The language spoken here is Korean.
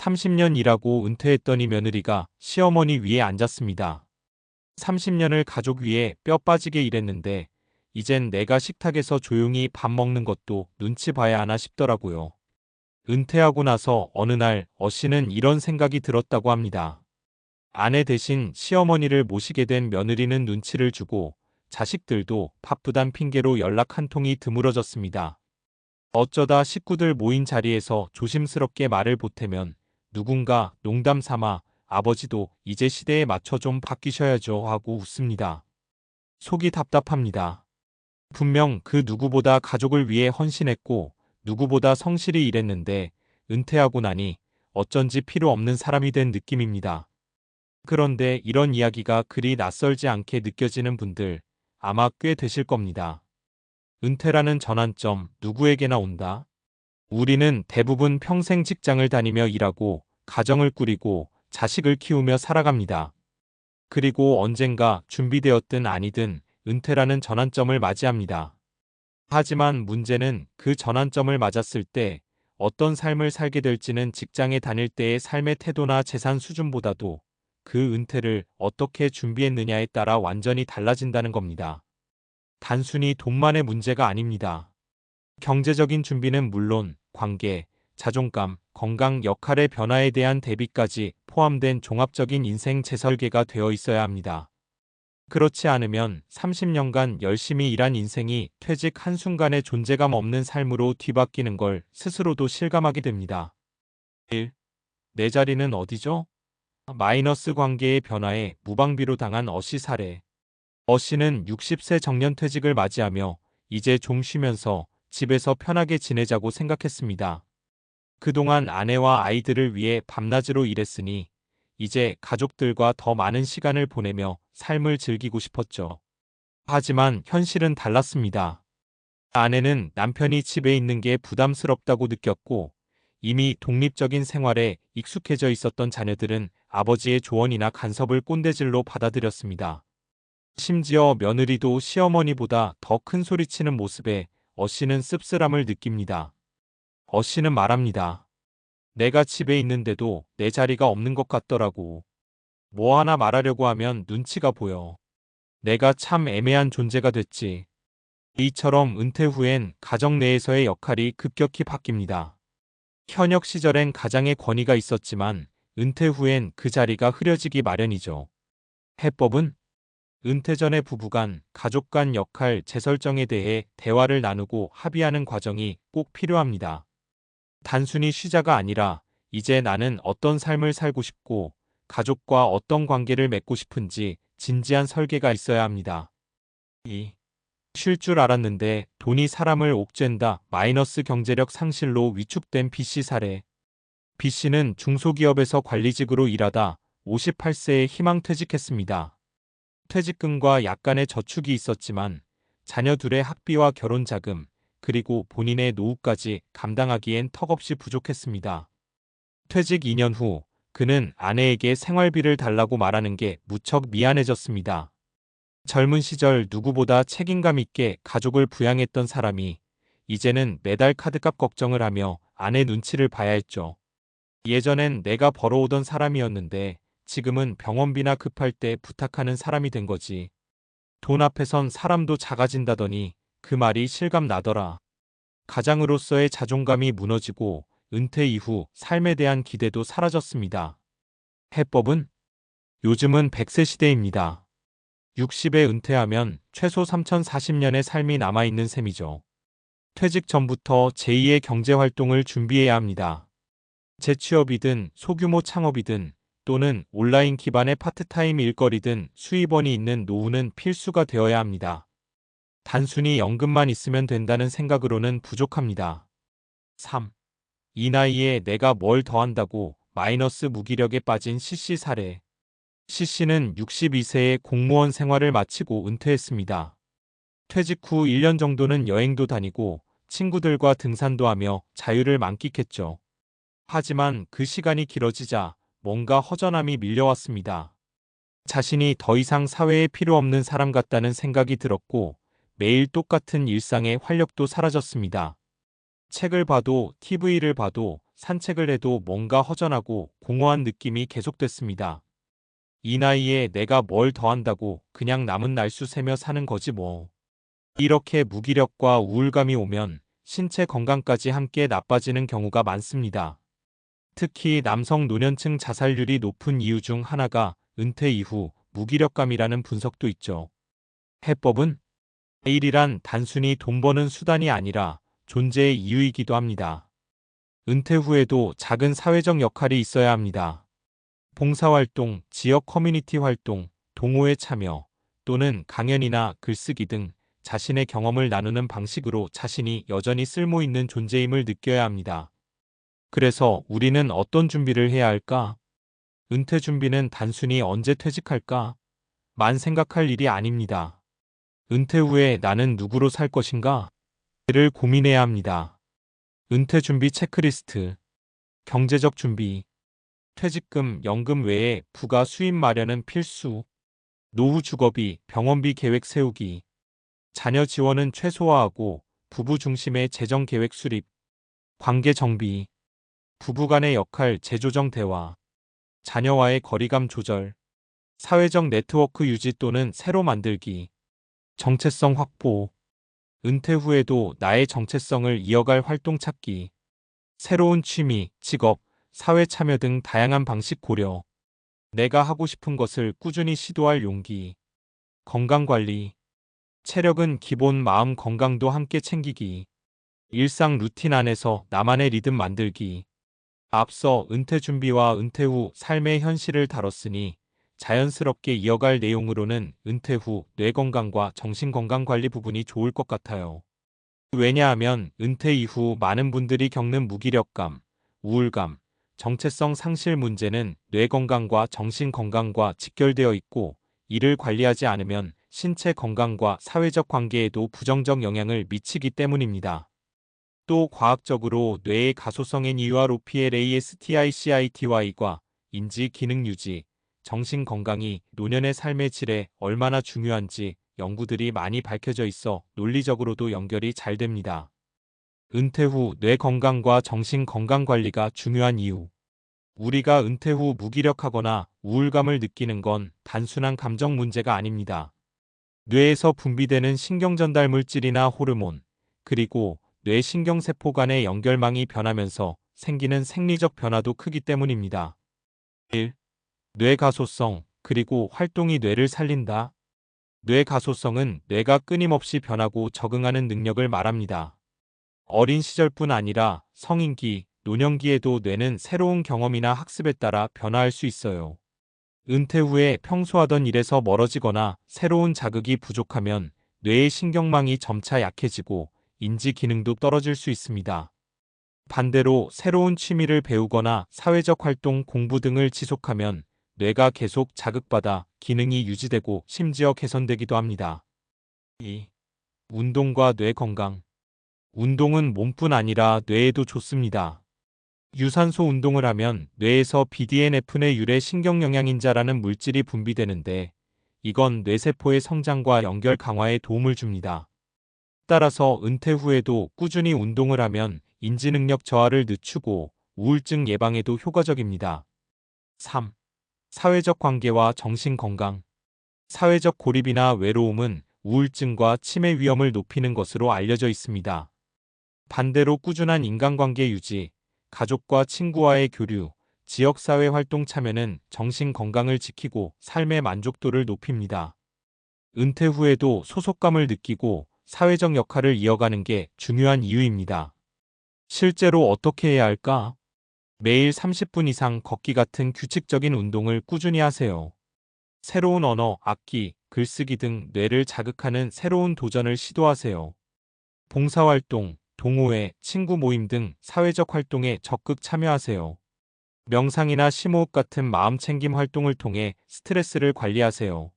30년 일하고 은퇴했더니 며느리가 시어머니 위에 앉았습니다. 30년을 가족 위에 뼈 빠지게 일했는데 이젠 내가 식탁에서 조용히 밥 먹는 것도 눈치 봐야 하나 싶더라고요. 은퇴하고 나서 어느 날 어씨는 이런 생각이 들었다고 합니다. 아내 대신 시어머니를 모시게 된 며느리는 눈치를 주고 자식들도 바쁘단 핑계로 연락 한 통이 드물어졌습니다. 어쩌다 식구들 모인 자리에서 조심스럽게 말을 보태면 누군가 농담 삼아 아버지도 이제 시대에 맞춰 좀 바뀌셔야죠 하고 웃습니다. 속이 답답합니다. 분명 그 누구보다 가족을 위해 헌신했고 누구보다 성실히 일했는데 은퇴하고 나니 어쩐지 필요 없는 사람이 된 느낌입니다. 그런데 이런 이야기가 그리 낯설지 않게 느껴지는 분들 아마 꽤 되실 겁니다. 은퇴라는 전환점 누구에게나 온다. 우리는 대부분 평생 직장을 다니며 일하고 가정을 꾸리고 자식을 키우며 살아갑니다. 그리고 언젠가 준비되었든 아니든 은퇴라는 전환점을 맞이합니다. 하지만 문제는 그 전환점을 맞았을 때 어떤 삶을 살게 될지는 직장에 다닐 때의 삶의 태도나 재산 수준보다도 그 은퇴를 어떻게 준비했느냐에 따라 완전히 달라진다는 겁니다. 단순히 돈만의 문제가 아닙니다. 경제적인 준비는 물론 관계, 자존감, 건강, 역할의 변화에 대한 대비까지 포함된 종합적인 인생 재설계가 되어 있어야 합니다. 그렇지 않으면 30년간 열심히 일한 인생이 퇴직 한순간에 존재감 없는 삶으로 뒤바뀌는 걸 스스로도 실감하게 됩니다. 1. 내 자리는 어디죠? 마이너스 관계의 변화에 무방비로 당한 어씨 사례. 어씨는 60세 정년퇴직을 맞이하며 이제 좀 쉬면서 집에서 편하게 지내자고 생각했습니다. 그동안 아내와 아이들을 위해 밤낮으로 일했으니 이제 가족들과 더 많은 시간을 보내며 삶을 즐기고 싶었죠. 하지만 현실은 달랐습니다. 아내는 남편이 집에 있는 게 부담스럽다고 느꼈고 이미 독립적인 생활에 익숙해져 있었던 자녀들은 아버지의 조언이나 간섭을 꼰대질로 받아들였습니다. 심지어 며느리도 시어머니보다 더 큰 소리치는 모습에 어씨는 씁쓸함을 느낍니다. 어씨는 말합니다. 내가 집에 있는데도 내 자리가 없는 것 같더라고. 뭐 하나 말하려고 하면 눈치가 보여. 내가 참 애매한 존재가 됐지. 이처럼 은퇴 후엔 가정 내에서의 역할이 급격히 바뀝니다. 현역 시절엔 가장의 권위가 있었지만 은퇴 후엔 그 자리가 흐려지기 마련이죠. 해법은 은퇴 전에 부부간, 가족 간 역할 재설정에 대해 대화를 나누고 합의하는 과정이 꼭 필요합니다. 단순히 쉬자가 아니라 이제 나는 어떤 삶을 살고 싶고 가족과 어떤 관계를 맺고 싶은지 진지한 설계가 있어야 합니다. 2. 쉴 줄 알았는데 돈이 사람을 옥죄다 마이너스 경제력 상실로 위축된 B씨 사례. B씨는 중소기업에서 관리직으로 일하다 58세에 희망퇴직했습니다. 퇴직금과 약간의 저축이 있었지만 자녀 둘의 학비와 결혼 자금, 그리고 본인의 노후까지 감당하기엔 턱없이 부족했습니다. 퇴직 2년 후 그는 아내에게 생활비를 달라고 말하는 게 무척 미안해졌습니다. 젊은 시절 누구보다 책임감 있게 가족을 부양했던 사람이 이제는 매달 카드값 걱정을 하며 아내 눈치를 봐야 했죠. 예전엔 내가 벌어오던 사람이었는데 지금은 병원비나 급할 때 부탁하는 사람이 된 거지. 돈 앞에선 사람도 작아진다더니 그 말이 실감 나더라. 가장으로서의 자존감이 무너지고 은퇴 이후 삶에 대한 기대도 사라졌습니다. 해법은 요즘은 100세 시대입니다. 60에 은퇴하면 최소 3040년의 삶이 남아있는 셈이죠. 퇴직 전부터 제2의 경제활동을 준비해야 합니다. 재취업이든 소규모 창업이든 또는 온라인 기반의 파트타임 일거리든 수입원이 있는 노후는 필수가 되어야 합니다. 단순히 연금만 있으면 된다는 생각으로는 부족합니다. 3. 이 나이에 내가 뭘 더 한다고 마이너스 무기력에 빠진 C씨 사례. C씨는 62세에 공무원 생활을 마치고 은퇴했습니다. 퇴직 후 1년 정도는 여행도 다니고 친구들과 등산도 하며 자유를 만끽했죠. 하지만 그 시간이 길어지자 뭔가 허전함이 밀려왔습니다. 자신이 더 이상 사회에 필요 없는 사람 같다는 생각이 들었고 매일 똑같은 일상의 활력도 사라졌습니다. 책을 봐도 TV를 봐도 산책을 해도 뭔가 허전하고 공허한 느낌이 계속됐습니다. 이 나이에 내가 뭘 더 한다고 그냥 남은 날수 세며 사는 거지 뭐. 이렇게 무기력과 우울감이 오면 신체 건강까지 함께 나빠지는 경우가 많습니다. 특히 남성 노년층 자살률이 높은 이유 중 하나가 은퇴 이후 무기력감이라는 분석도 있죠. 해법은 일이란 단순히 돈 버는 수단이 아니라 존재의 이유이기도 합니다. 은퇴 후에도 작은 사회적 역할이 있어야 합니다. 봉사활동, 지역 커뮤니티 활동, 동호회 참여 또는 강연이나 글쓰기 등 자신의 경험을 나누는 방식으로 자신이 여전히 쓸모있는 존재임을 느껴야 합니다. 그래서 우리는 어떤 준비를 해야 할까? 은퇴 준비는 단순히 언제 퇴직할까? 만 생각할 일이 아닙니다. 은퇴 후에 나는 누구로 살 것인가? 를 고민해야 합니다. 은퇴 준비 체크리스트, 경제적 준비, 퇴직금, 연금 외에 부가 수입 마련은 필수, 노후 주거비, 병원비 계획 세우기, 자녀 지원은 최소화하고 부부 중심의 재정 계획 수립, 관계 정비, 부부 간의 역할 재조정 대화, 자녀와의 거리감 조절, 사회적 네트워크 유지 또는 새로 만들기, 정체성 확보, 은퇴 후에도 나의 정체성을 이어갈 활동 찾기, 새로운 취미, 직업, 사회 참여 등 다양한 방식 고려, 내가 하고 싶은 것을 꾸준히 시도할 용기, 건강관리, 체력은 기본 마음 건강도 함께 챙기기, 일상 루틴 안에서 나만의 리듬 만들기. 앞서 은퇴 준비와 은퇴 후 삶의 현실을 다뤘으니 자연스럽게 이어갈 내용으로는 은퇴 후 뇌 건강과 정신 건강 관리 부분이 좋을 것 같아요. 왜냐하면 은퇴 이후 많은 분들이 겪는 무기력감, 우울감, 정체성 상실 문제는 뇌 건강과 정신 건강과 직결되어 있고 이를 관리하지 않으면 신체 건강과 사회적 관계에도 부정적 영향을 미치기 때문입니다. 또 과학적으로 뇌의 가소성인 EROPLASTICITY과 인지 기능 유지, 정신 건강이 노년의 삶의 질에 얼마나 중요한지 연구들이 많이 밝혀져 있어 논리적으로도 연결이 잘 됩니다. 은퇴 후 뇌 건강과 정신 건강 관리가 중요한 이유. 우리가 은퇴 후 무기력하거나 우울감을 느끼는 건 단순한 감정 문제가 아닙니다. 뇌에서 분비되는 신경전달 물질이나 호르몬, 그리고 뇌신경세포 간의 연결망이 변하면서 생기는 생리적 변화도 크기 때문입니다. 1. 뇌가소성, 그리고 활동이 뇌를 살린다. 뇌가소성은 뇌가 끊임없이 변하고 적응하는 능력을 말합니다. 어린 시절뿐 아니라 성인기, 노년기에도 뇌는 새로운 경험이나 학습에 따라 변화할 수 있어요. 은퇴 후에 평소 하던 일에서 멀어지거나 새로운 자극이 부족하면 뇌의 신경망이 점차 약해지고 인지 기능도 떨어질 수 있습니다. 반대로 새로운 취미를 배우거나 사회적 활동, 공부 등을 지속하면 뇌가 계속 자극받아 기능이 유지되고 심지어 개선되기도 합니다. 2. 운동과 뇌 건강. 운동은 몸뿐 아니라 뇌에도 좋습니다. 유산소 운동을 하면 뇌에서 BDNF의 유래 신경영양인자라는 물질이 분비되는데 이건 뇌세포의 성장과 연결 강화에 도움을 줍니다. 따라서 은퇴 후에도 꾸준히 운동을 하면 인지능력 저하를 늦추고 우울증 예방에도 효과적입니다. 3. 사회적 관계와 정신 건강. 사회적 고립이나 외로움은 우울증과 치매 위험을 높이는 것으로 알려져 있습니다. 반대로 꾸준한 인간관계 유지, 가족과 친구와의 교류, 지역사회 활동 참여는 정신 건강을 지키고 삶의 만족도를 높입니다. 은퇴 후에도 소속감을 느끼고 사회적 역할을 이어가는 게 중요한 이유입니다. 실제로 어떻게 해야 할까? 매일 30분 이상 걷기 같은 규칙적인 운동을 꾸준히 하세요. 새로운 언어, 악기, 글쓰기 등 뇌를 자극하는 새로운 도전을 시도하세요. 봉사활동, 동호회, 친구 모임 등 사회적 활동에 적극 참여하세요. 명상이나 심호흡 같은 마음챙김 활동을 통해 스트레스를 관리하세요.